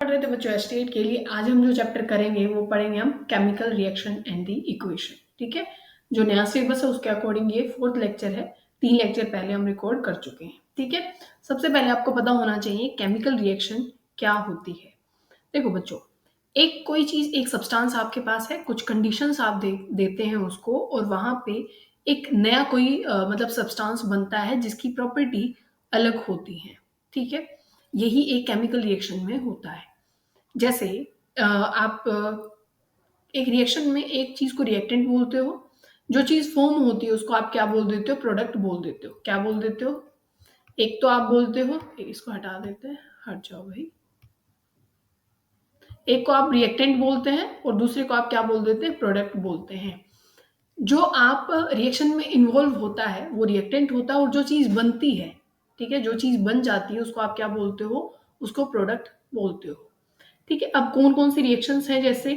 पढ़ रहे थे बच्चों एस्टेट के लिए। आज हम जो चैप्टर करेंगे वो पढ़ेंगे हम chemical reaction and the equation. ठीक है, जो नया सिलेबस है उसके अकॉर्डिंग ये 4th लेक्चर है। 3 लेक्चर पहले हम रिकॉर्ड कर चुके हैं। ठीक है, सबसे पहले आपको पता होना चाहिए केमिकल रिएक्शन क्या होती है। देखो बच्चों, एक कोई चीज, एक सब्सटेंस आपके पास है, कुछ कंडीशंस आप देते हैं उसको, और वहां पे एक नया कोई मतलब सब्सटेंस बनता है जिसकी प्रॉपर्टी अलग होती है। ठीक है, यही एक केमिकल रिएक्शन में होता है। जैसे आप एक रिएक्शन में एक चीज को रिएक्टेंट बोलते हो, जो चीज फॉर्म होती है उसको आप क्या बोल देते हो? प्रोडक्ट बोल देते हो। क्या बोल देते हो? एक तो आप बोलते हो, इसको हटा देते हैं, हट जाओ भाई। एक को आप रिएक्टेंट बोलते हैं और दूसरे को आप क्या बोल देते हैं? प्रोडक्ट बोलते हैं। जो आप रिएक्शन में इन्वॉल्व होता है वो रिएक्टेंट होता है, और जो चीज बनती है, ठीक है, जो चीज बन जाती है उसको आप क्या बोलते हो? उसको प्रोडक्ट बोलते हो। ठीक है, अब कौन कौन सी रिएक्शंस हैं? जैसे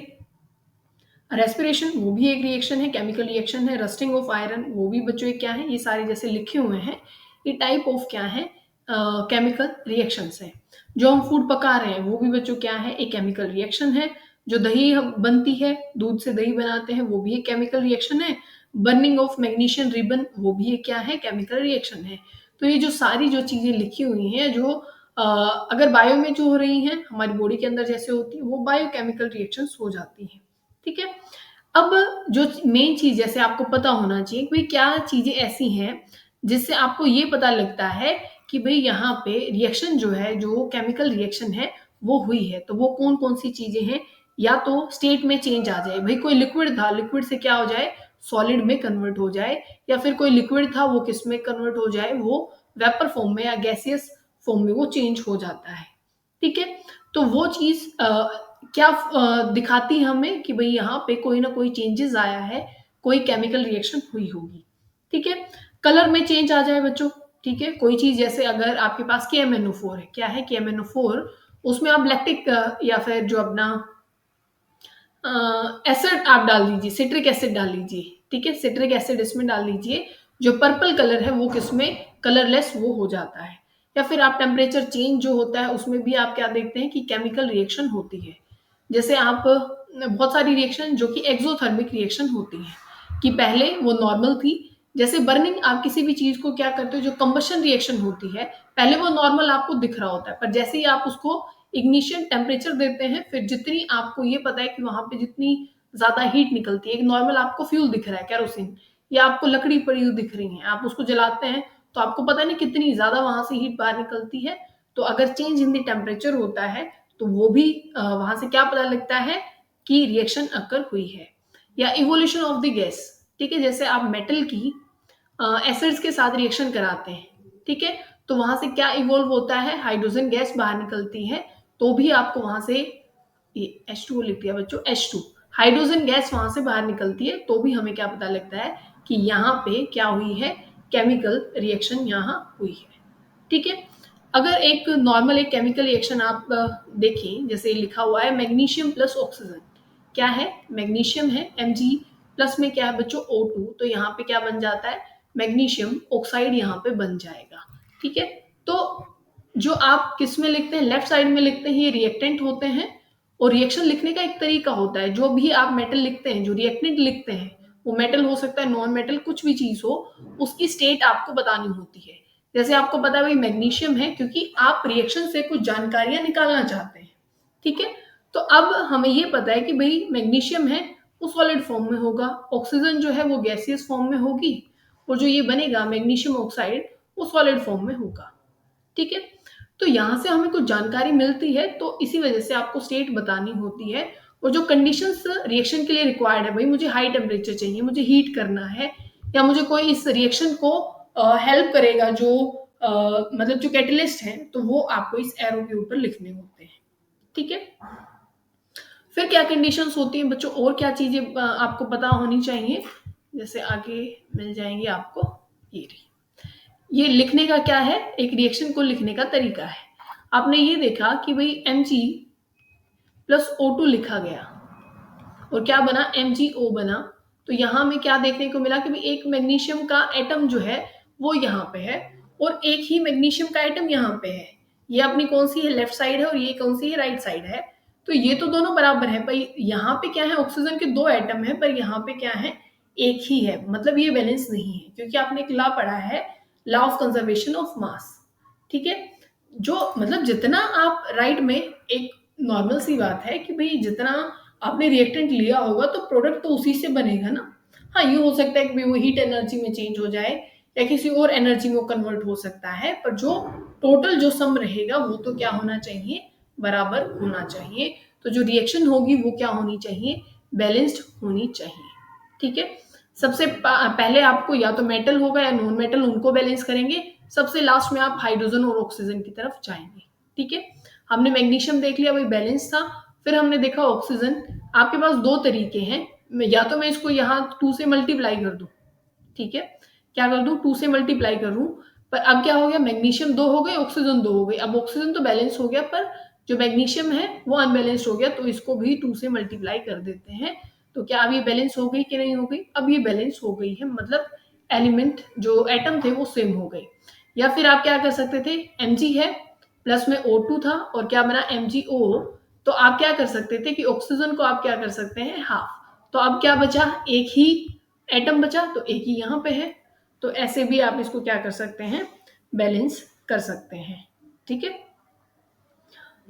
रेस्पिरेशन, वो भी एक रिएक्शन है, केमिकल रिएक्शन है। रस्टिंग ऑफ आयरन, वो भी बच्चों ये क्या है? ये सारे जैसे लिखे हुए हैं, ये टाइप ऑफ क्या है? केमिकल रिएक्शंस है। जो हम फूड पका रहे हैं वो भी बच्चों क्या है? एक केमिकल रिएक्शन है। जो दही बनती है, दूध से दही बनाते हैं, वो भी एक केमिकल रिएक्शन है। बर्निंग ऑफ मैग्नीशियम रिबन, वो भी एक क्या है? केमिकल रिएक्शन है। तो ये जो सारी जो चीजें लिखी हुई हैं, जो अगर बायो में जो हो रही हैं, हमारी बॉडी के अंदर जैसे होती है, वो बायोकेमिकल रिएक्शंस हो जाती हैं। ठीक है, अब जो मेन चीज जैसे आपको पता होना चाहिए कि भाई क्या चीजें ऐसी हैं जिससे आपको ये पता लगता है कि भाई यहाँ पे रिएक्शन जो है, जो केमिकल रिएक्शन है वो हुई है। तो वो कौन कौन सी चीजें हैं? या तो स्टेट में चेंज आ जाए, भाई कोई लिक्विड था, लिक्विड से क्या हो जाए? सॉलिड में कन्वर्ट हो जाए। या फिर कोई लिक्विड था, वो किस में कन्वर्ट हो जाए? वो वेपर फॉर्म में या गैसियस फॉर्म में वो चेंज हो जाता है। ठीक है, तो वो चीज क्या दिखाती है हमें कि भाई यहाँ पे कोई ना कोई चेंजेस आया है, कोई केमिकल रिएक्शन हुई होगी। ठीक है, कलर में चेंज आ जाए बच्चों। ठीक है, कोई चीज जैसे अगर आपके पास KMnO4 है, क्या है KMnO4? उसमें आप लैक्टिक या फिर जो अपना एसिड आप डाल दीजिए, सिट्रिक एसिड डाल लीजिए। ठीक है, सिट्रिक एसिड इसमें डाल लीजिए, जो पर्पल कलर है वो किसमें? कलरलेस वो हो जाता है। या फिर आप टेम्परेचर चेंज जो होता है उसमें भी आप क्या देखते हैं कि केमिकल रिएक्शन होती है। जैसे आप बहुत सारी रिएक्शन जो कि एक्सोथर्मिक रिएक्शन होती है, कि पहले वो नॉर्मल थी। जैसे बर्निंग, आप किसी भी चीज को क्या करते हो, जो कंबशन रिएक्शन होती है, पहले वो नॉर्मल आपको दिख रहा होता है, पर जैसे ही आप उसको इग्निशन टेम्परेचर देते हैं, फिर जितनी आपको ये पता है कि वहां पे जितनी ज्यादा हीट निकलती है, एक नॉर्मल आपको फ्यूल दिख रहा है कैरोसिन, या आपको लकड़ी पड़ी हुई दिख रही है, आप उसको जलाते हैं तो आपको पता नहीं कितनी ज्यादा वहां से हीट बाहर निकलती है। तो अगर चेंज इन द टेम्परेचर होता है तो वो भी वहां से क्या पता लगता है कि रिएक्शन अकर हुई है। या इवोल्यूशन ऑफ द गैस, ठीक है, जैसे आप मेटल की एसिड्स के साथ रिएक्शन कराते हैं, ठीक है, तो वहां से क्या इवोल्व होता है? हाइड्रोजन गैस बाहर निकलती है। तो भी आपको वहां से, ये H2O लिख दिया बच्चों, H2, हाइड्रोजन गैस वहां से बाहर निकलती है, तो भी हमें क्या पता लगता है कि यहाँ पे क्या हुई है? केमिकल रिएक्शन यहाँ हुई है। ठीक है, अगर एक नॉर्मल एक केमिकल रिएक्शन आप देखें, जैसे लिखा हुआ है मैग्नीशियम प्लस ऑक्सीजन, क्या है? मैग्नीशियम है, Mg प्लस में क्या है बच्चों? O2, तो यहाँ पे क्या बन जाता है? मैग्नीशियम ऑक्साइड यहाँ पे बन जाएगा। ठीक है, तो जो आप किस में लिखते हैं? लेफ्ट साइड में लिखते हैं, ये रिएक्टेंट होते हैं। और रिएक्शन लिखने का एक तरीका होता है, जो भी आप मेटल लिखते हैं, जो रिएक्टेंट लिखते हैं, वो मेटल हो सकता है, नॉन मेटल, कुछ भी चीज हो, उसकी स्टेट आपको बतानी होती है। जैसे आपको पता है भाई मैग्नीशियम है, क्योंकि आप रिएक्शन से कुछ जानकारियां निकालना चाहते हैं। ठीक है, तो अब हमें ये पता है कि भाई मैग्नीशियम है, वो सॉलिड फॉर्म में होगा, ऑक्सीजन जो है वो गैसियस फॉर्म में होगी, और जो ये बनेगा मैग्नीशियम ऑक्साइड, वो सॉलिड फॉर्म में होगा। ठीक है, तो यहाँ से हमें कुछ जानकारी मिलती है, तो इसी वजह से आपको स्टेट बतानी होती है। और जो कंडीशंस रिएक्शन के लिए रिक्वायर्ड है, भाई मुझे हाई टेम्परेचर चाहिए, मुझे हीट करना है, या मुझे कोई इस रिएक्शन को हेल्प करेगा, जो मतलब जो कैटलिस्ट है, तो वो आपको इस एरो के ऊपर लिखने होते हैं। ठीक है, फिर क्या कंडीशंस होती हैं बच्चों, और क्या चीजें आपको पता होनी चाहिए, जैसे आगे मिल जाएंगी आपको। ये रही, ये लिखने का क्या है? एक रिएक्शन को लिखने का तरीका है। आपने ये देखा कि भाई Mg प्लस O2 लिखा गया, और क्या बना? MgO बना। तो यहां में क्या देखने को मिला कि भाई एक मैग्नीशियम का एटम जो है वो यहाँ पे है, और एक ही मैग्नीशियम का एटम यहाँ पे है। ये अपनी कौन सी है, लेफ्ट साइड है, और ये कौन सी है, राइट साइड है। तो ये तो दोनों बराबर है, पर यहाँ पे क्या है, ऑक्सीजन के दो एटम है, पर यहाँ पे क्या है, एक ही है, मतलब ये बैलेंस नहीं है, क्योंकि आपने एक लॉ पढ़ा है, law of conservation of mass. ठीक है, जो मतलब जितना आप राइट में, एक नॉर्मल सी बात है कि भाई जितना आपने रिएक्टेंट लिया होगा तो प्रोडक्ट तो उसी से बनेगा ना। हाँ, ये हो सकता है कि वो हीट एनर्जी में चेंज हो जाए या किसी और एनर्जी में कन्वर्ट हो सकता है, पर जो टोटल जो सम रहेगा वो तो क्या होना चाहिए, बराबर होना चाहिए। तो जो रिएक्शन होगी वो क्या होनी चाहिए, बैलेंस्ड होनी चाहिए। ठीक है, सबसे पहले आपको या तो मेटल होगा या नॉन मेटल, उनको बैलेंस करेंगे, सबसे लास्ट में आप हाइड्रोजन और ऑक्सीजन की तरफ जाएंगे। ठीक है, हमने मैग्नीशियम देख लिया, वही बैलेंस था। फिर हमने देखा ऑक्सीजन। आपके पास दो तरीके हैं, या तो मैं इसको यहाँ 2 से मल्टीप्लाई कर दूं, ठीक है, क्या कर दूं, 2 से मल्टीप्लाई कर दूं। पर अब क्या हो गया, मैग्नीशियम 2 हो गए, ऑक्सीजन 2 हो गई। अब ऑक्सीजन तो बैलेंस हो गया, पर जो मैग्नीशियम है वो अनबैलेंस्ड हो गया, तो इसको भी 2 से मल्टीप्लाई कर देते हैं। तो क्या अब ये बैलेंस हो गई कि नहीं हो गई, अब ये बैलेंस हो गई है, मतलब एलिमेंट जो एटम थे वो सेम हो गए। या फिर आप क्या कर सकते थे, Mg है, प्लस में O2 था, और क्या बना, MgO। तो आप क्या कर सकते थे कि ऑक्सीजन को आप क्या कर सकते हैं, हाफ। तो अब क्या बचा, एक ही एटम बचा, तो एक ही यहाँ पे है। तो ऐसे भी आप इसको क्या कर सकते हैं, बैलेंस कर सकते हैं। ठीक है,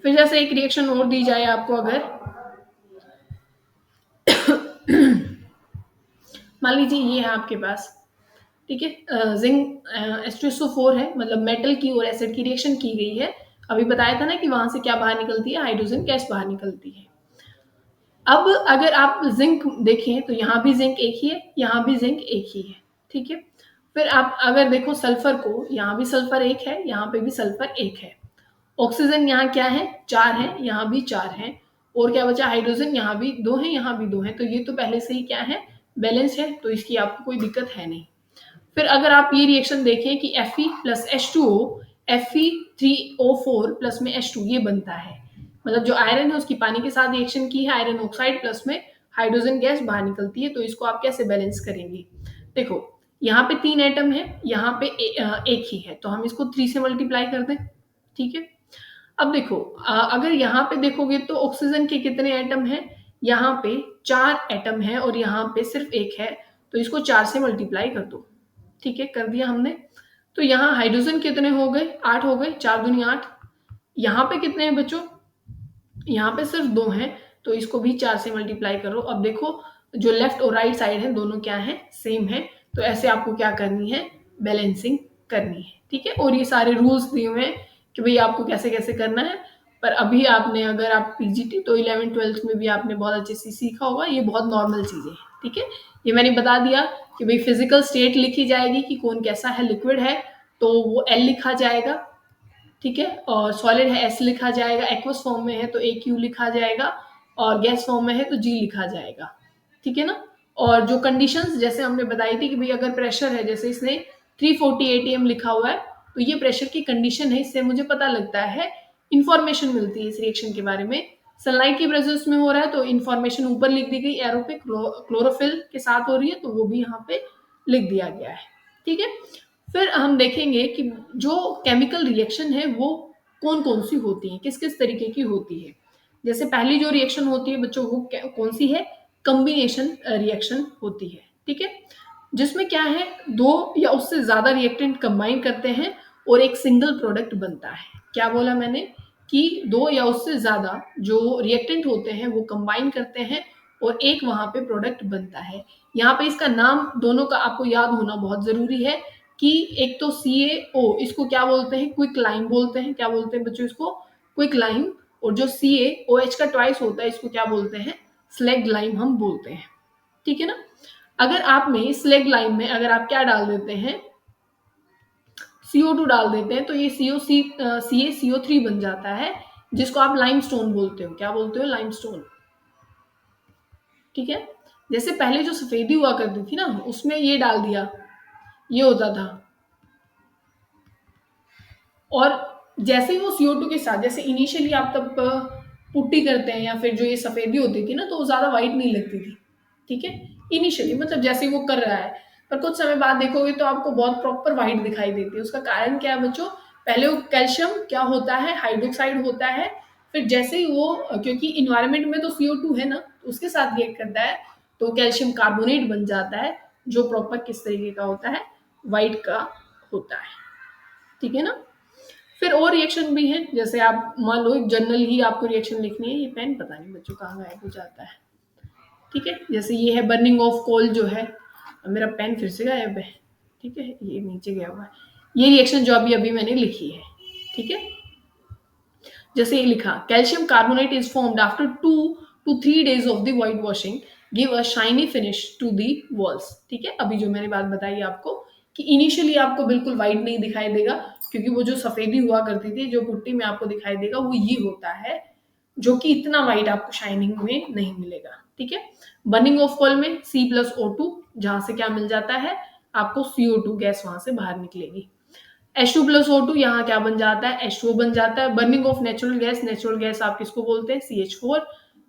फिर जैसे एक रिएक्शन और दी जाए आपको, अगर मान लीजिए ये है आपके पास, ठीक है, जिंक H2SO4 है, मतलब मेटल की और एसिड की रिएक्शन की गई है। अभी बताया था ना कि वहां से क्या बाहर निकलती है, हाइड्रोजन गैस बाहर निकलती है। अब अगर आप जिंक देखें तो यहाँ भी जिंक एक ही है, यहाँ भी जिंक एक ही है। ठीक है, फिर आप अगर देखो सल्फर को, यहाँ भी सल्फर एक है, यहाँ पे भी सल्फर एक है। ऑक्सीजन यहाँ क्या है, 4 है, यहाँ भी 4 है। और क्या बचा, हाइड्रोजन, यहाँ भी 2 है, यहाँ भी 2 है। तो ये तो पहले से ही क्या है, बैलेंस है, तो इसकी आपको कोई दिक्कत है नहीं। फिर अगर आप ये रिएक्शन देखें कि Fe plus H2O, Fe3O4 plus में H2, ये बनता है, मतलब जो आयरन है उसकी पानी के साथ रिएक्शन की है, आयरन ऑक्साइड, प्लस में हाइड्रोजन गैस बाहर निकलती है। तो इसको आप कैसे बैलेंस करेंगे, देखो यहाँ पे 3 एटम है, यहाँ पे एक ही है, तो हम इसको 3 से मल्टीप्लाई कर दें। ठीक है, अब देखो अगर यहाँ पे देखोगे तो ऑक्सीजन के कितने एटम हैं, यहाँ पे 4 एटम है, और यहाँ पे सिर्फ एक है, तो इसको 4 से मल्टीप्लाई कर दो। ठीक है, कर दिया हमने। तो यहाँ हाइड्रोजन कितने हो गए, 8 हो गए, 4 दूनी 8। यहाँ पे कितने हैं बच्चों, यहाँ पे सिर्फ 2 हैं, तो इसको भी 4 से मल्टीप्लाई करो। अब देखो जो लेफ्ट और राइट साइड है दोनों क्या है, सेम है। तो ऐसे आपको क्या करनी है, बैलेंसिंग करनी है। ठीक है, और ये सारे रूल्स दिए हुए हैं कि भाई आपको कैसे कैसे करना है। पर अभी आपने, अगर आप पीजीटी, तो 11th-12th में भी आपने बहुत अच्छे से सीखा होगा, ये बहुत नॉर्मल चीजें हैं। ठीक है, ये मैंने बता दिया कि भाई फिजिकल स्टेट लिखी जाएगी कि कौन कैसा है, लिक्विड है तो वो L लिखा जाएगा। ठीक है, और सॉलिड है S लिखा जाएगा, एक्वस फॉर्म में है तो AQ लिखा जाएगा, और गैस फॉर्म में है तो G लिखा जाएगा। ठीक है ना, और जो कंडीशंस जैसे हमने बताई थी कि भाई अगर प्रेशर है, जैसे इसने 340 atm लिखा हुआ है, तो ये प्रेशर की कंडीशन है, इससे मुझे पता लगता है, इंफॉर्मेशन मिलती है इस रिएक्शन के बारे में। सनलाइट की प्रेजेंस में हो रहा है तो इंफॉर्मेशन ऊपर लिख दी गई एरो पे, क्लोरोफिल के साथ हो रही है तो वो भी यहाँ पे लिख दिया गया है। ठीक है, फिर हम देखेंगे कि जो केमिकल रिएक्शन है वो कौन कौन सी होती है, किस किस तरीके की होती है। जैसे पहली जो रिएक्शन होती है बच्चों, वो कौन सी है, कम्बिनेशन रिएक्शन होती है। ठीक है, जिसमें क्या है, दो या उससे ज्यादा रिएक्टेंट कंबाइन करते हैं और एक सिंगल प्रोडक्ट बनता है। क्या बोला मैंने, कि दो या उससे ज्यादा जो रिएक्टेंट होते हैं वो कंबाइन करते हैं और एक वहां पे प्रोडक्ट बनता है। यहाँ पे इसका नाम दोनों का आपको याद होना बहुत जरूरी है, कि एक तो CaO, इसको क्या बोलते हैं, क्विक लाइम बोलते हैं। क्या बोलते हैं बच्चों इसको, क्विक लाइम। और जो CaOH का ट्वाइस होता है इसको क्या बोलते हैं, स्लैग लाइम हम बोलते हैं। ठीक है ना, अगर आप में स्लैग लाइम में अगर आप क्या डाल देते हैं, CO2 डाल देते हैं, तो ये CaCO3 बन जाता है, जिसको आप लाइमस्टोन बोलते हो। क्या बोलते हो, लाइमस्टोन। ठीक है, जैसे पहले जो सफेदी हुआ करती थी ना, उसमें ये डाल दिया, ये होता था। और जैसे ही वो CO2 के साथ, जैसे इनिशियली आप तब पुट्टी करते हैं या फिर जो ये सफेदी होती थी ना, तो वो ज्यादा वाइट नहीं लगती थी। ठीक है, इनिशियली मतलब जैसे ही वो कर रहा है, पर कुछ समय बाद देखोगे तो आपको बहुत प्रॉपर वाइट दिखाई देती है। उसका कारण क्या है बच्चों, पहले वो कैल्शियम क्या होता है, हाइड्रोक्साइड होता है, फिर जैसे ही वो क्योंकि इन्वायरमेंट में तो CO2 है ना, तो उसके साथ रिएक्ट करता है, तो कैल्शियम कार्बोनेट बन जाता है, जो प्रॉपर किस तरीके का होता है, व्हाइट का होता है। ठीक है ना। फिर और रिएक्शन भी है, जैसे आप मान लो एक जनरल ही आपको रिएक्शन लिखनी है, ये पेन पता नहीं बच्चों कहाँ गायब हो जाता है। ठीक है, जैसे ये है बर्निंग ऑफ कोल जो है, अब मेरा पेन फिर से गायब है। ठीक है, ये नीचे गया हुआ है। ये रिएक्शन जो अभी अभी मैंने लिखी है। ठीक है, जैसे ये लिखा, calcium carbonate is formed after 2 to 3 days of the white washing give a shiny finish to the walls. ठीक है, अभी जो मैंने बात बताई आपको कि इनिशियली आपको बिल्कुल व्हाइट नहीं दिखाई देगा, क्योंकि वो जो सफेदी हुआ करती थी, जो पुट्टी में आपको दिखाई देगा वो ये होता है, जो कि इतना व्हाइट आपको शाइनिंग में नहीं मिलेगा। ठीक है, बर्निंग ऑफ कोल में C+O2, जहां से क्या मिल जाता है आपको, CO2 गैस वहां से बाहर निकलेगी। H2+O2 यहाँ क्या बन जाता है, H2O बन जाता है। बर्निंग ऑफ नेचुरल गैस आप किसको बोलते हैं, CH4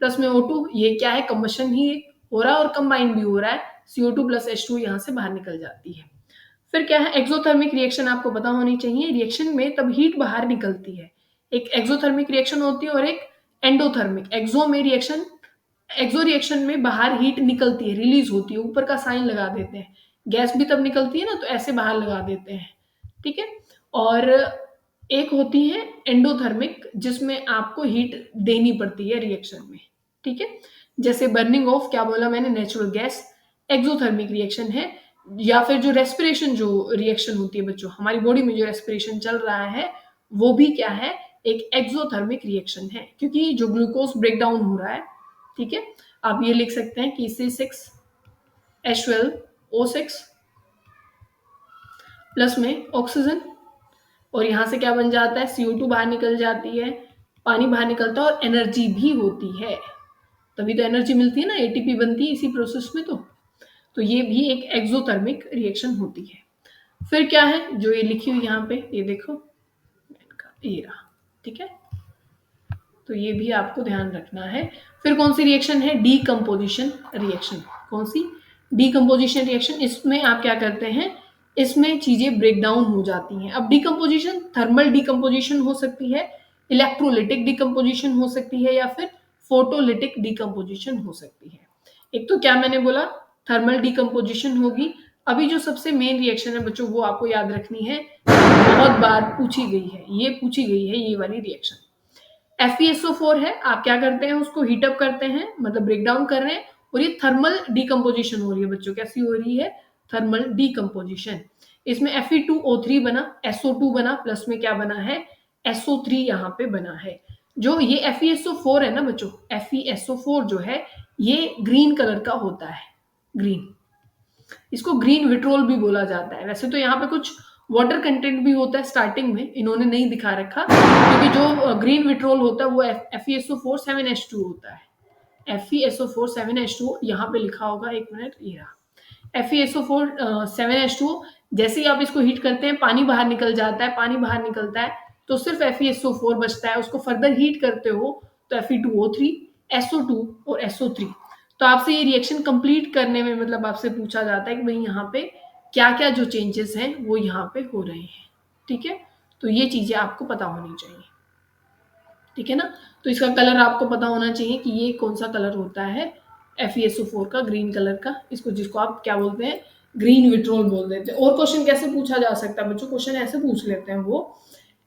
प्लस में O2, ये क्या है, कंबशन ही हो रहा है और कंबाइन भी हो रहा है, CO2 प्लस H2 यहाँ से बाहर निकल जाती है। फिर क्या है, एक्सोथर्मिक रिएक्शन आपको पता होनी चाहिए। रिएक्शन में तब हीट बाहर निकलती है, एक एक्सोथर्मिक रिएक्शन होती है और एक एंडोथर्मिक। एक्सो रिएक्शन में बाहर हीट निकलती है, रिलीज होती है, ऊपर का साइन लगा देते हैं। गैस भी तब निकलती है ना, तो ऐसे बाहर लगा देते हैं। ठीक है, और एक होती है एंडोथर्मिक, जिसमें आपको हीट देनी पड़ती है रिएक्शन में। ठीक है, जैसे बर्निंग ऑफ क्या बोला मैंने, नेचुरल गैस, एक्सोथर्मिक रिएक्शन है। या फिर जो रेस्पिरेशन जो रिएक्शन होती है बच्चों, हमारी बॉडी में जो रेस्पिरेशन चल रहा है, वो भी क्या है, एक एक्सोथर्मिक रिएक्शन है, क्योंकि जो ग्लूकोज ब्रेक डाउन हो रहा है। ठीक है, आप ये लिख सकते हैं कि C6H12O6 प्लस में ऑक्सीजन, और यहां से क्या बन जाता है, CO2 बाहर निकल जाती है, पानी बाहर निकलता है और एनर्जी भी होती है, तभी तो एनर्जी मिलती है ना, ATP बनती है इसी प्रोसेस में। तो ये भी एक एक्सोथर्मिक रिएक्शन होती है। फिर क्या है, जो ये लिखी हुई यहाँ पे, ये देखो, ये रहा। ठीक है, तो ये भी आपको ध्यान रखना है। फिर कौन सी रिएक्शन है, डीकम्पोजिशन रिएक्शन। कौन सी, डीकम्पोजिशन रिएक्शन। इसमें आप क्या करते हैं, इसमें चीजें ब्रेक डाउन हो जाती हैं। अब डीकम्पोजिशन, थर्मल डीकम्पोजिशन हो सकती है, इलेक्ट्रोलिटिक डीकम्पोजिशन हो सकती है, या फिर फोटोलिटिक डीकम्पोजिशन हो सकती है। एक तो क्या मैंने बोला, थर्मल डीकम्पोजिशन होगी। अभी जो सबसे मेन रिएक्शन है बच्चों, वो आपको याद रखनी है, बहुत बार पूछी गई है, ये पूछी गई है, ये वाली रिएक्शन FeSO4 है। आप क्या करते हैं, उसको हीटअप करते हैं, मतलब ब्रेक डाउन कर रहे हैं, और ये थर्मल डीकम्पोजिशन हो रही है बच्चों। कैसी हो रही है, थर्मल डीकम्पोजिशन। इसमें Fe2O3 बना, SO2 बना, प्लस में क्या बना है, SO3 यहाँ पे बना है। जो ये FeSO4 है ना बच्चों, FeSO4 जो है, ये ग्रीन कलर का होता है, ग्रीन, इसको ग्रीन विट्रोल भी बोला जाता है। वैसे तो यहाँ पे कुछ वाटर कंटेंट भी होता है स्टार्टिंग में, इन्होंने नहीं दिखा रखा, क्योंकि जो ग्रीन विट्रोल होता है वो FeSO4 7H2 होता है। FeSO4 7H2 यहाँ पे लिखा होगा, एक मिनट, ये रहा, FeSO4 7H2। जैसे ही आप इसको हीट करते हैं, पानी बाहर निकल जाता है, पानी बाहर निकलता है तो सिर्फ FeSO4 बचता है। उसको फर्दर हीट करते हो तो Fe2O3, SO2 और SO3। तो आपसे ये रिएक्शन कंप्लीट करने में, मतलब आपसे पूछा जाता है कि भाई यहाँ पे क्या क्या जो चेंजेस हैं वो यहाँ पे हो रहे हैं। ठीक है, तो ये चीजें आपको पता होनी चाहिए। ठीक है ना, तो इसका कलर आपको पता होना चाहिए कि ये कौन सा कलर होता है, FeSO4 का, ग्रीन कलर का, इसको, जिसको आप क्या बोलते हैं, ग्रीन विट्रोल बोल देते हैं। और क्वेश्चन कैसे पूछा जा सकता है बच्चों, क्वेश्चन ऐसे पूछ लेते हैं वो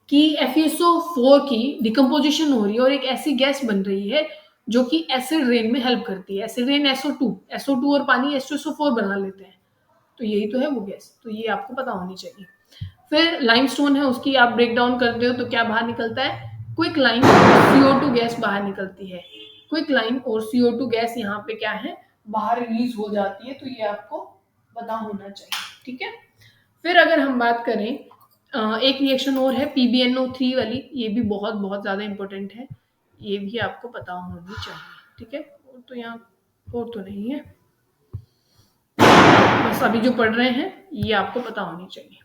कि FeSO4 की डिकम्पोजिशन हो रही है और एक ऐसी गैस बन रही है जो कि एसिड रेन में हेल्प करती है। एसिड रेन SO2 और पानी H2SO4 बना लेते हैं, तो यही तो है वो गैस, तो ये आपको पता होनी चाहिए। फिर लाइमस्टोन है, उसकी आप ब्रेक डाउन करते हो तो क्या बाहर निकलता है, क्विक लाइन, CO2 गैस बाहर निकलती है। क्विक लाइन और CO2 गैस यहाँ पे क्या है, बाहर रिलीज हो जाती है, तो ये आपको पता होना चाहिए। ठीक है, फिर अगर हम बात करें, एक रिएक्शन और है PbNO3 वाली, ये भी बहुत बहुत ज्यादा इंपॉर्टेंट है, ये भी आपको पता होनी चाहिए। ठीक है, और तो यहाँ और तो नहीं है, बस अभी जो पढ़ रहे हैं ये आपको पता होनी चाहिए।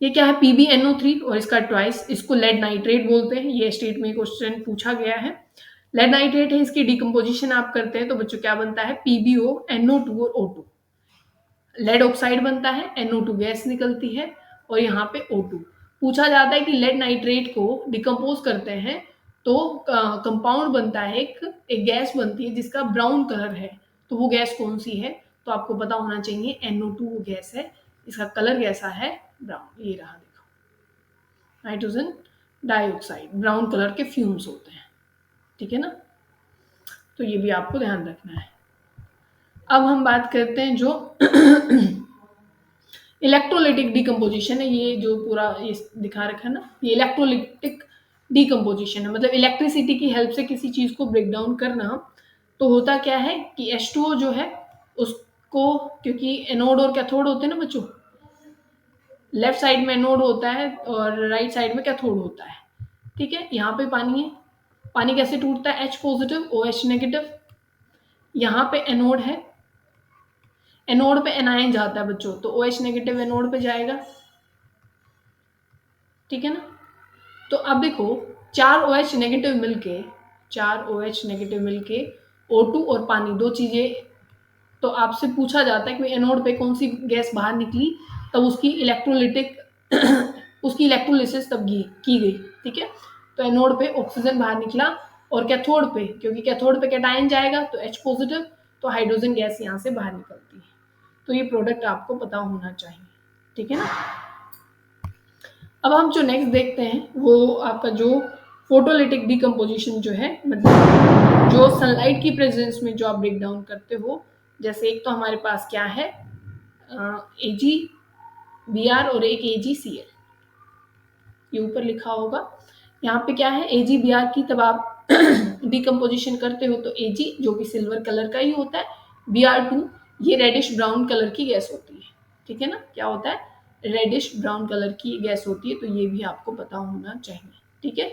ये क्या है, PbNO3 और इसका ट्वाइस, इसको लेड नाइट्रेट बोलते हैं। ये स्टेट में क्वेश्चन पूछा गया है, लेड नाइट्रेट है, इसकी डिकम्पोजिशन आप करते हैं तो बच्चों क्या बनता है, PbO, NO2 और O2। लेड ऑक्साइड बनता है, NO2 गैस निकलती है और यहाँ पे O2। पूछा जाता है कि लेड नाइट्रेट को डिकम्पोज करते हैं तो कंपाउंड बनता है, एक गैस बनती है जिसका ब्राउन कलर है, तो वो गैस कौन सी है? तो आपको पता होना चाहिए NO2 वो गैस है, इसका कलर कैसा है? ब्राउन। ये रहा, देखो, नाइट्रोजन डाइऑक्साइड, ब्राउन कलर के फ्यूम्स होते हैं, ठीक है ना। तो ये भी आपको ध्यान रखना है। अब हम बात करते हैं जो इलेक्ट्रोलिटिक डिकम्पोजिशन है, ये जो पूरा ये दिखा रखा है ना, ये इलेक्ट्रोलिटिक डिकम्पोजिशन है, मतलब इलेक्ट्रिसिटी की हेल्प से किसी चीज को ब्रेक डाउन करना। तो होता क्या है कि H2O जो है उसको, क्योंकि एनोड और कैथोड होते हैं ना बच्चों, लेफ्ट साइड में एनोड होता है और राइट साइड में कैथोड होता है, ठीक है। यहाँ पे पानी है, पानी कैसे टूटता है? H positive OH negative. यहाँ पे एनोड है, एनोड पे एनायन जाता है बच्चों, तो OH नेगेटिव एनोड पे जाएगा, ठीक है ना। तो अब देखो, चार OH नेगेटिव मिलके O2 और पानी, दो चीजें, तो आपसे पूछा जाता है कि एनोड पे कौन सी गैस बाहर निकली, तब उसकी इलेक्ट्रोलिटिक उसकी इलेक्ट्रोलिसिस तब की गई, ठीक है। तो एनोड पे ऑक्सीजन बाहर निकला, और कैथोड पे, क्योंकि कैथोड पे कैटायन जाएगा तो H पॉजिटिव, तो हाइड्रोजन गैस यहाँ से बाहर निकलती है। तो ये प्रोडक्ट आपको पता होना चाहिए, ठीक है ना। अब हम जो नेक्स्ट देखते हैं वो आपका जो फोटोलिटिक डिकम्पोजिशन जो है, मतलब जो सनलाइट की प्रेजेंस में जो आप ब्रेक डाउन करते हो। जैसे एक तो हमारे पास क्या है, AgBr और एक AgCl, ये ऊपर लिखा होगा। यहाँ पे क्या है, AgBr की तब आप डिकम्पोजिशन करते हो तो Ag जो कि सिल्वर कलर का ही होता है, Br2 ये रेडिश ब्राउन कलर की गैस होती है, ठीक है ना। क्या होता है? रेडिश ब्राउन कलर की गैस होती है, तो ये भी आपको पता होना चाहिए, ठीक है।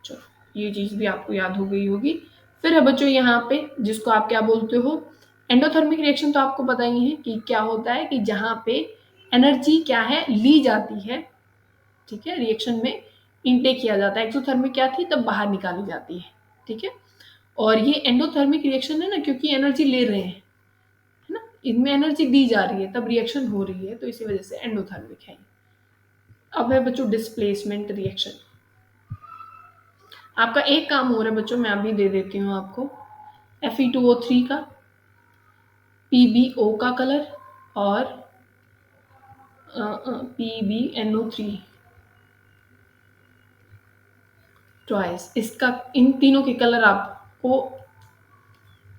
चलो, ये चीज भी आपको याद हो गई होगी। फिर है बच्चों यहाँ पे जिसको आप क्या बोलते हो, एंडोथर्मिक रिएक्शन, तो आपको पता ही है कि क्या होता है कि जहाँ पे एनर्जी क्या है, ली जाती है, ठीक है, रिएक्शन में इनटेक किया जाता है। एक्सोथर्मिक क्या थी, तब बाहर निकाली जाती है, ठीक है। और ये एंडोथर्मिक रिएक्शन है ना, क्योंकि एनर्जी ले रहे हैं, है ना, इनमें एनर्जी दी जा रही है तब रिएक्शन हो रही है, तो इसी वजह से एंडोथर्मिक है। अब है बच्चों डिस्प्लेसमेंट रिएक्शन। आपका एक काम हो रहा है बच्चों, मैं अभी दे देती हूँ आपको, Fe2O3 का PbO का कलर और PbNO3 ट्वाइस, इसका, इन तीनों के कलर आपको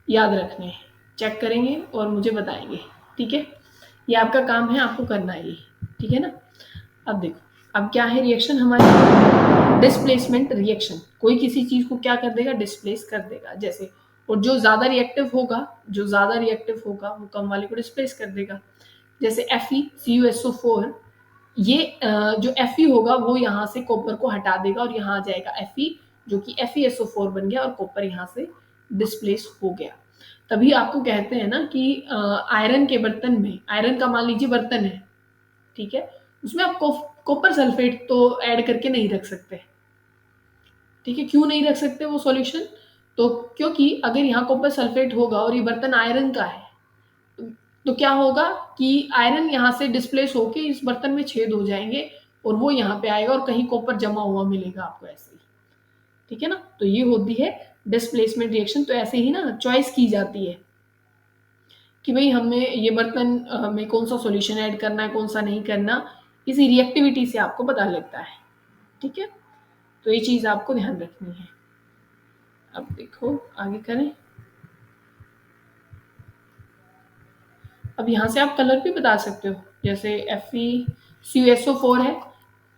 याद रखने हैं, चेक करेंगे और मुझे बताएंगे, ठीक है। ये आपका काम है, आपको करना है ये, ठीक है ना। अब देखो, अब क्या है रिएक्शन हमारी, डिस्प्लेसमेंट रिएक्शन। कोई किसी चीज को क्या कर देगा, डिस्प्लेस कर देगा, जैसे, और जो ज्यादा रिएक्टिव होगा वो कम वाले को डिस्प्लेस कर देगा। जैसे FeCuSO4, ये जो Fe होगा वो यहाँ से कॉपर को हटा देगा और यहाँ आ जाएगा Fe, जो कि FeSO4 बन गया और कॉपर यहाँ से डिस्प्लेस हो गया। तभी आपको कहते हैं ना कि आयरन के बर्तन में, आयरन का मान लीजिए बर्तन है, ठीक है, उसमें आप कॉपर सल्फेट तो ऐड करके नहीं रख सकते, ठीक है। क्यों नहीं रख सकते वो सॉल्यूशन? तो क्योंकि अगर यहाँ कॉपर सल्फेट होगा और ये बर्तन आयरन का है, तो क्या होगा कि आयरन यहाँ से डिस्प्लेस होके इस बर्तन में छेद हो जाएंगे और वो यहाँ पे आएगा और कहीं कॉपर जमा हुआ मिलेगा आपको ऐसे ही, ठीक है ना। तो ये होती है डिस्प्लेसमेंट रिएक्शन। तो ऐसे ही ना चॉइस की जाती है कि भाई हमें ये बर्तन में कौन सा सॉल्यूशन ऐड करना है, कौन सा नहीं करना, इसी रिएक्टिविटी से आपको पता लगता है, ठीक है। तो ये चीज आपको ध्यान रखनी है। अब देखो आगे करें। अब यहाँ से आप कलर भी बता सकते हो, जैसे FeCuSO4 है,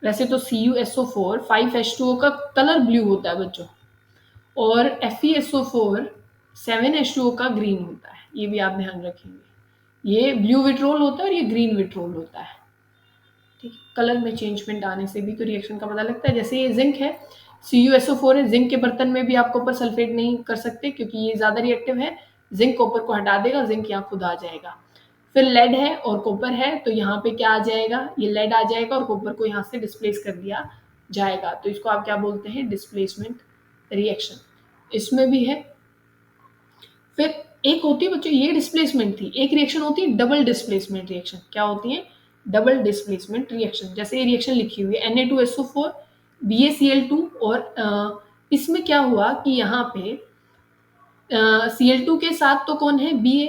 वैसे तो CuSO4 5H2O का कलर ब्लू होता है बच्चों, और FeSO4 7H2O का ग्रीन होता है, ये भी आप ध्यान रखेंगे। ये ब्लू विट्रोल होता है और ये ग्रीन विट्रोल होता है, ठीक। कलर में चेंजमेंट आने से भी तो रिएक्शन का पता लगता है। जैसे ये जिंक है, CuSO4 है, जिंक के बर्तन में भी आप कॉपर सल्फेट नहीं कर सकते क्योंकि ये ज्यादा रिएक्टिव है, जिंक कॉपर को हटा देगा, जिंक यहाँ खुद आ जाएगा। फिर लेड है और कॉपर है, तो यहाँ पे क्या आ जाएगा, ये लेड आ जाएगा और कॉपर को यहाँ से डिस्प्लेस कर दिया जाएगा, तो इसको आप क्या बोलते हैं, डिस्प्लेसमेंट रिएक्शन। इसमें भी है। फिर एक होती है बच्चों, ये डिस्प्लेसमेंट थी, एक रिएक्शन होती है डबल डिस्प्लेसमेंट रिएक्शन। क्या होती है? Double displacement reaction. जैसे ये रिएक्शन लिखी हुई है Na2SO4 BaCl2 और इसमें क्या हुआ कि यहाँ पे Cl2 के साथ तो कौन है Ba।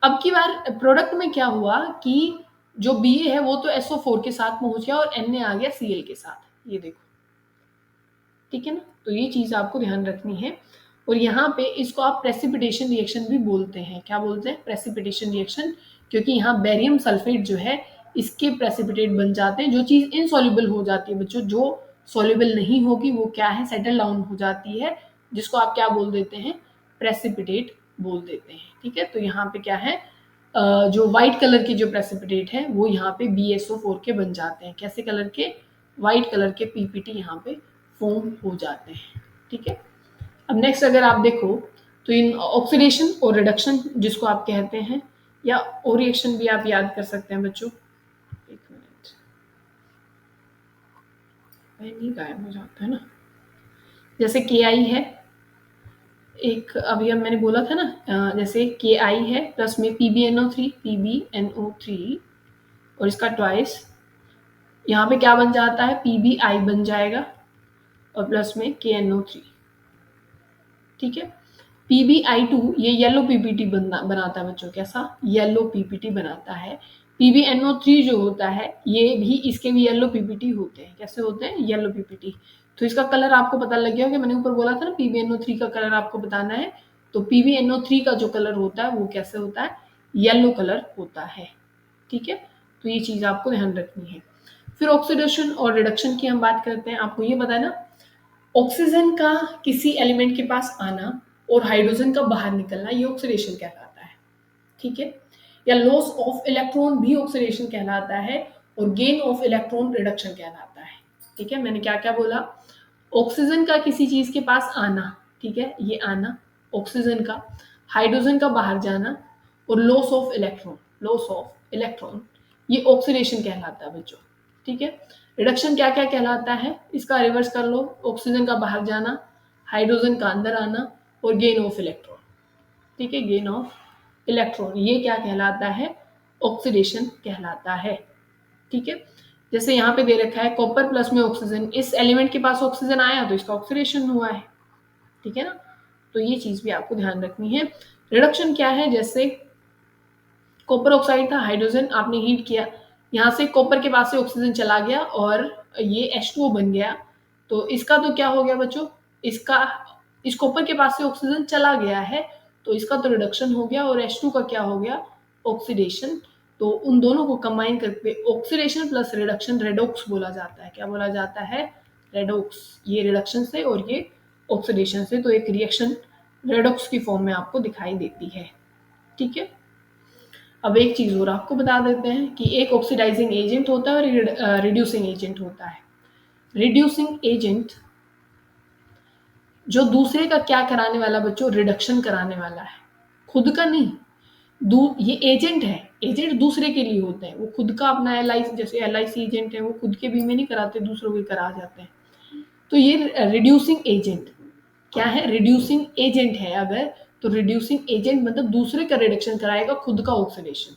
अब की बार प्रोडक्ट में क्या हुआ कि जो Ba है वो तो SO4 के साथ पहुंच गया और Na आ गया Cl के साथ, ये देखो, ठीक है ना। तो ये चीज आपको ध्यान रखनी है। और यहाँ पे इसको आप प्रेसिपिटेशन रिएक्शन भी बोलते हैं। क्या बोलते हैं? प्रेसिपिटेशन रिएक्शन, क्योंकि यहाँ बेरियम सल्फेट जो है इसके प्रेसिपिटेट बन जाते हैं। जो चीज इनसॉल्युबल हो जाती है बच्चों, जो सॉल्युबल नहीं होगी वो क्या है, सेटल डाउन हो जाती है, जिसको आप क्या बोल देते हैं, प्रेसिपिटेट बोल देते हैं। ठीक है, तो यहाँ पे क्या है, जो व्हाइट कलर के जो प्रेसिपिटेट है वो यहाँ पे BSO4 के बन जाते हैं। कैसे कलर के? व्हाइट कलर के PPT यहाँ पे फॉर्म हो जाते हैं। ठीक है, अब नेक्स्ट अगर आप देखो तो इन ऑक्सीडेशन और रिडक्शन जिसको आप कहते हैं, या और रिएक्शन भी आप याद कर सकते हैं बच्चों। एक मिनट, नहीं गायब हो जाता है ना। जैसे KI है, एक अभी अब मैंने बोला था ना, जैसे KI है प्लस में PbNO3 और इसका ट्वाइस, यहाँ पे क्या बन जाता है, PbI बन जाएगा और प्लस में KNO3। ठीक है, PbI2 ये येलो PPT बनाता है बच्चों। कैसा? येलो PPT बनाता है। PbNO3 जो होता है ये भी, इसके भी येलो PPT होते हैं। कैसे होते हैं? Yellow PPT। तो इसका कलर आपको पता लग गया होगा, मैंने ऊपर बोला था ना PbNO3 का कलर आपको बताना है। तो PbNO3 का जो कलर होता है वो कैसे होता है, येलो कलर होता है। ठीक है, तो ये चीज आपको ध्यान रखनी है। फिर ऑक्सीडेशन और रिडक्शन की हम बात करते हैं। आपको ये पता है ना, ऑक्सीजन का किसी एलिमेंट के पास आना और हाइड्रोजन का बाहर निकलना, ये ऑक्सीडेशन कहलाता है। ठीक है, या लॉस ऑफ इलेक्ट्रॉन भी ऑक्सीडेशन कहलाता है और गेन ऑफ इलेक्ट्रॉन रिडक्शन कहलाता है। ठीक है, मैंने क्या क्या बोला? ऑक्सीजन का किसी चीज के पास आना, ठीक है, ये आना ऑक्सीजन का, हाइड्रोजन का बाहर जाना और लॉस ऑफ इलेक्ट्रॉन, ये ऑक्सीडेशन कहलाता है बच्चों। ठीक है, रिडक्शन क्या क्या कहलाता है, इसका रिवर्स कर लो, ऑक्सीजन का बाहर जाना, हाइड्रोजन का अंदर आना और गेन ऑफ इलेक्ट्रॉन। ठीक है, गेन ऑफ इलेक्ट्रॉन, ये क्या कहलाता है, ऑक्सीडेशन कहलाता है। ठीक है, जैसे यहाँ पे दे रखा है कॉपर प्लस में ऑक्सीजन, इस एलिमेंट के पास ऑक्सीजन आया तो इसका ऑक्सीडेशन हुआ है। ठीक है ना, तो ये चीज भी आपको ध्यान रखनी है। रिडक्शन क्या है, जैसे कॉपर ऑक्साइड था, हाइड्रोजन आपने हीट किया, यहाँ से कॉपर के पास से ऑक्सीजन चला गया और ये H2O बन गया। तो इसका तो क्या हो गया बच्चों, इसका, इस कॉपर के पास से ऑक्सीजन चला गया है तो इसका तो रिडक्शन हो गया और H2 का क्या हो गया, ऑक्सीडेशन। तो उन दोनों को कंबाइन करके ऑक्सीडेशन प्लस रिडक्शन रेडॉक्स बोला जाता है। क्या बोला जाता है, रेडॉक्स। ये रिडक्शन से और ये ऑक्सीडेशन से, तो एक रिएक्शन रेडॉक्स की फॉर्म में आपको दिखाई देती है। ठीक है, अब एक चीज और आपको बता देते हैं कि एक ऑक्सीडाइजिंग एजेंट होता है और एक रिड्यूसिंग एजेंट होता है। रिड्यूसिंग एजेंट जो दूसरे का क्या कराने वाला बच्चों, रिडक्शन कराने वाला है, खुद का नहीं। ये एजेंट है, एजेंट दूसरे के लिए होते हैं, वो खुद का अपना जैसे LIC एजेंट है, वो खुद के बीमे नहीं कराते, दूसरों के करा जाते हैं। तो ये रिड्यूसिंग एजेंट क्या है, रिड्यूसिंग एजेंट है अगर, तो रिड्यूसिंग एजेंट मतलब दूसरे का रिडक्शन कराएगा, खुद का ऑक्सीडेशन।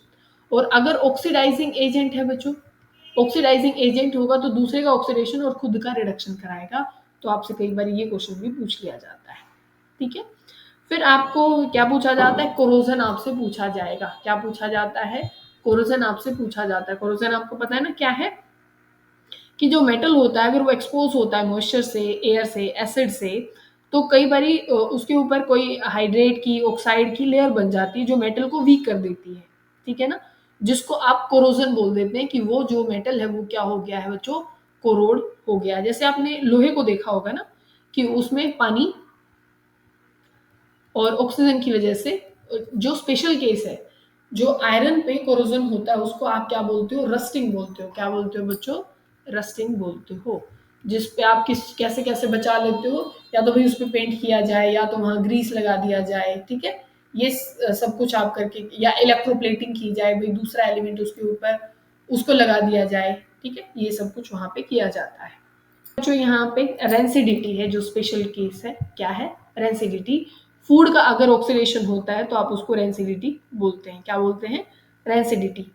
और अगर ऑक्सीडाइजिंग एजेंट है बच्चों, ऑक्सीडाइजिंग एजेंट होगा तो दूसरे का ऑक्सीडेशन और खुद का रिडक्शन कराएगा। तो आपसे कई बार ये क्वेश्चन भी पूछ लिया जाता है। ठीक है, फिर आपको क्या पूछा जाता है, कोरोजन आपसे पूछा जाएगा। क्या पूछा जाता है, कोरोजन आपसे पूछा जाता है। कोरोजन आपको पता है ना क्या है, कि जो मेटल होता है अगर वो एक्सपोज होता है मॉइस्चर से, एयर से, एसिड से, तो कई बारी उसके ऊपर कोई हाइड्रेट की, ऑक्साइड की लेयर बन जाती है जो मेटल को वीक कर देती है। ठीक है ना, जिसको आप कोरोजन बोल देते हैं कि वो जो मेटल है वो क्या हो गया है बच्चों, कोरोड हो गया। जैसे आपने लोहे को देखा होगा ना कि उसमें पानी और ऑक्सीजन की वजह से, जो स्पेशल केस है, जो आयरन पे कोरोजन होता है उसको आप क्या बोलते हो, रस्टिंग बोलते हो। क्या बोलते हो बच्चों, रस्टिंग बोलते हो। जिस पे आप कैसे कैसे बचा लेते हो, या तो भाई उस पर पेंट किया जाए या तो वहां ग्रीस लगा दिया जाए। ठीक है, ये सब कुछ आप करके, या इलेक्ट्रोप्लेटिंग की जाए, भाई दूसरा एलिमेंट उसके ऊपर उसको लगा दिया जाए। ठीक है, ये सब कुछ वहां पे किया जाता है। जो यहाँ पे रेंसिडिटी है, जो स्पेशल केस है, क्या है, रेंसिडिटी। फूड का अगर ऑक्सीडेशन होता है तो आप उसको रेंसिडिटी बोलते हैं। क्या बोलते हैं, रेंसिडिटी।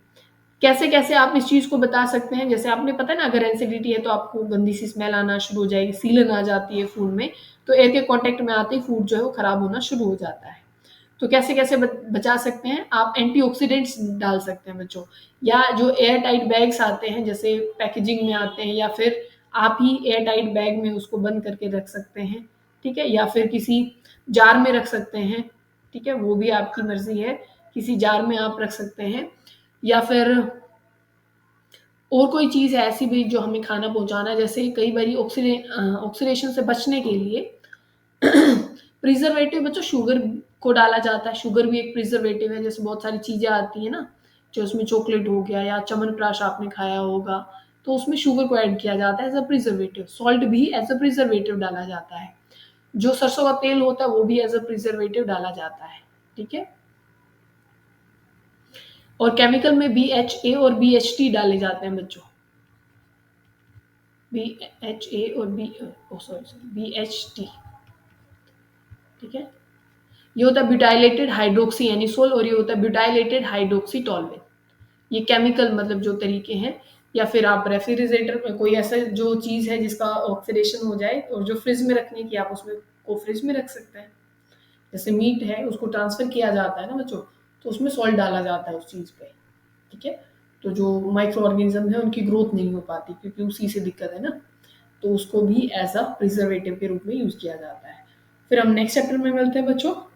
कैसे-कैसे आप इस चीज़ को बता सकते हैं, जैसे आपने पता है ना अगर एसिडिटी है तो आपको गंदी सी स्मेल आना शुरू हो जाएगी, सीलन आ जाती है फूड में, तो एयर के कॉन्टैक्ट में आते ही फूड जो है वो खराब होना शुरू हो जाता है। तो कैसे-कैसे बचा सकते हैं, आप एंटीऑक्सीडेंट्स डाल सकते हैं बच्चों, या जो एयर टाइट बैग्स आते हैं जैसे पैकेजिंग में आते हैं, या फिर आप ही एयर टाइट बैग में उसको बंद करके रख सकते हैं, ठीक है? या फिर किसी जार में रख सकते हैं, ठीक है? वो भी आपकी मर्ज़ी है, किसी जार में आप रख सकते हैं, या फिर और कोई चीज़ है ऐसी भी जो हमें खाना पहुँचाना है, जैसे कई बारी ऑक्सीडेशन से बचने के लिए प्रिजर्वेटिव बच्चों शुगर को डाला जाता है, शुगर भी एक प्रिजर्वेटिव है, जैसे बहुत सारी चीज़ें आती हैं ना, जो उसमें चॉकलेट हो गया या च्यवनप्राश आपने खाया होगा, तो उसमें शुगर को ऐड किया जाता है एज़ अ प्रिजर्वेटिव, सॉल्ट भी एज़ अ प्रिजर्वेटिव डाला जाता है। जो सरसों का तेल होता है वो भी एज़ अ प्रिजर्वेटिव डाला जाता है, ठीक है? और केमिकल में BHA और BHT डाले जाते हैं बच्चों। BHA और BHT, ठीक है? ये होता है ब्यूटाइलेटेड हाइड्रोक्सी एनिसोल और ये होता है ब्यूटाइलेटेड हाइड्रोक्सी टोलुएन। ये केमिकल मतलब जो तरीके हैं, या फिर आप रेफ्रिजरेटर में कोई ऐसा जो चीज़ है जिसका ऑक्सीडेशन हो जाए और जो फ्रिज में रखने की, आप उसमें को फ्रिज में रख सकते हैं। जैसे मीट है उसको ट्रांसफ़र किया जाता है ना बच्चों, तो उसमें सॉल्ट डाला जाता है उस चीज़ पे, ठीक है? तो जो माइक्रो ऑर्गेनिज़्म है उनकी ग्रोथ नहीं हो पाती क्योंकि उसी से दिक्कत है ना, तो उसको भी एज़ अ प्रिजर्वेटिव के रूप में यूज़ किया जाता है। फिर हम नेक्स्ट चैप्टर में मिलते हैं बच्चों।